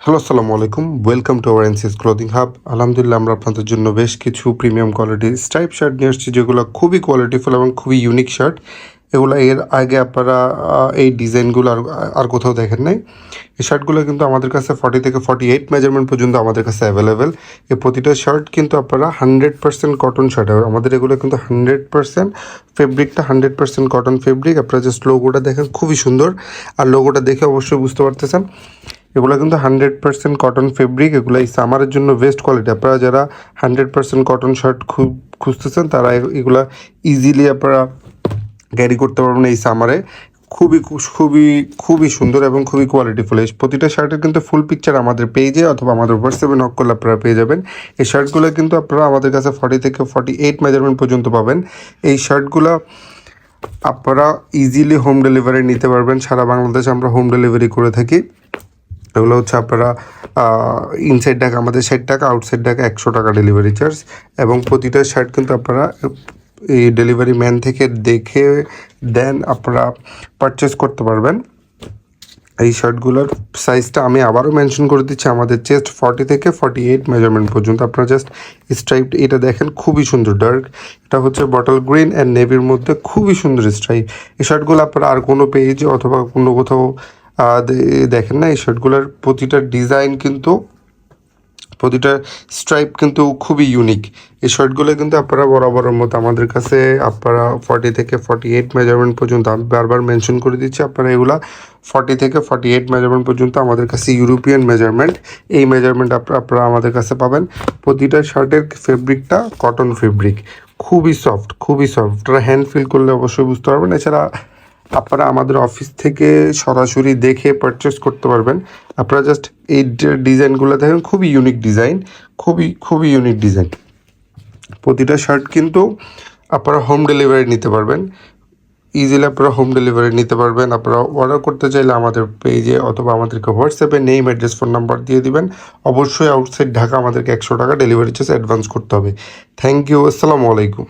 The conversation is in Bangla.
হ্যালো, আসসালামু আলাইকুম। Welcome to our NCS clothing hub. আলহামদুলিল্লাহ, আমরা আপনাদের জন্য বেশ কিছু প্রিমিয়াম কোয়ালিটির স্ট্রাইপ শার্ট নিয়ে আসছি, যেগুলো খুবই কোয়ালিটিফুল এবং খুবই ইউনিক শার্ট। এগুলো এর আগে আপনারা এই ডিজাইনগুলো আর কোথাও দেখেন নাই। এই শার্টগুলো কিন্তু আমাদের কাছে 40 থেকে 48 মেজারমেন্ট পর্যন্ত আমাদের কাছে অ্যাভেলেবেল। এই প্রতিটা শার্ট কিন্তু আপনারা 100% কটন শার্ট। আমাদের এগুলো কিন্তু 100% ফেব্রিকটা 100% কটন ফেব্রিক। আপনারা জাস্ট লোগোটা দেখেন, খুবই সুন্দর। আর লোগোটা দেখে অবশ্যই বুঝতে পারতেছেন এগুলো কিন্তু 100% কটন ফেব্রিক। এগুলো এই সামারের জন্য বেস্ট কোয়ালিটি। আপনারা যারা 100% কটন শার্ট খুঁজতেছেন, তারা এগুলা ইজিলি আপনারা ক্যারি করতে পারবেন এই সামারে। খুবই খুবই খুবই সুন্দর এবং খুবই কোয়ালিটিফুল। এই প্রতিটা শার্টের কিন্তু ফুল পিকচার আমাদের পেজে অথবা আমাদের হোয়াটসঅ্যাপে নক করলে আপনারা পেয়ে যাবেন। এই শার্টগুলো কিন্তু আপনারা আমাদের কাছে 40 থেকে 48 মেজারমেন্ট পর্যন্ত পাবেন। এই শার্টগুলো আপনারা ইজিলি হোম ডেলিভারি নিতে পারবেন। সারা বাংলাদেশে আমরা হোম ডেলিভারি করে থাকি। এগুলো হচ্ছে আপনারা ইনসাইড ঢাকা আমাদের 60 টাকা, আউটসাইড ঢাকা 100 টাকা ডেলিভারি চার্জ। এবং প্রতিটা শার্ট কিন্তু আপনারা এই ডেলিভারি ম্যান থেকে দেখে দেন আপনারা পারচেস করতে পারবেন। এই শার্টগুলোর সাইজটা আমি আবারও মেনশন করে দিচ্ছি, আমাদের চেস্ট 40 থেকে 48 মেজারমেন্ট পর্যন্ত। আপনারা জাস্ট স্ট্রাইপ এটা দেখেন, খুবই সুন্দর ডার্ক। এটা হচ্ছে বটল গ্রিন অ্যান্ড নেভির মধ্যে খুবই সুন্দর স্ট্রাইপ। এই শার্টগুলো আপনারা আর কোনো পেজে অথবা কোনো কোথাও দেখেন না। এই শার্টগুলোর প্রতিটা ডিজাইন কিন্তু প্রতিটা স্ট্রাইপ কিন্তু খুবই ইউনিক। এই শার্টগুলো কিন্তু আপনারা বরাবরের মতো আমাদের কাছে আপনারা 40 থেকে 48 মেজারমেন্ট পর্যন্ত, আমি বারবার মেনশন করে দিচ্ছি, আপনারা এগুলা 40 থেকে 48 মেজারমেন্ট পর্যন্ত আমাদের কাছে ইউরোপিয়ান মেজারমেন্ট, এই মেজারমেন্ট আপনারা আমাদের কাছে পাবেন। প্রতিটা শার্টের ফেব্রিকটা কটন ফেব্রিক, খুবই সফট, খুবই সফট। আপনারা হ্যান্ড ফিল করলে অবশ্যই বুঝতে পারবেন। এছাড়া আপনারা আমাদের অফিস থেকে সরাসরি দেখে পারচেস করতে পারবেন। আপনারা জাস্ট এই ডিজাইনগুলো দেখেন, খুবই ইউনিক ডিজাইন, খুবই খুবই ইউনিক ডিজাইন। প্রতিটা শার্ট কিন্তু আপনারা হোম ডেলিভারি নিতে পারবেন। ইজিলি আপনারা হোম ডেলিভারি নিতে পারবেন। আপনারা অর্ডার করতে চাইলে আমাদের পেজে অথবা আমাদেরকে হোয়াটসঅ্যাপে নেম, অ্যাড্রেস, ফোন নাম্বার দিয়ে দিবেন। অবশ্যই আউটসাইড ঢাকা আমাদেরকে 100 টাকা ডেলিভারি চার্জ অ্যাডভান্স করতে হবে। Thank you. আসসালামু আলাইকুম।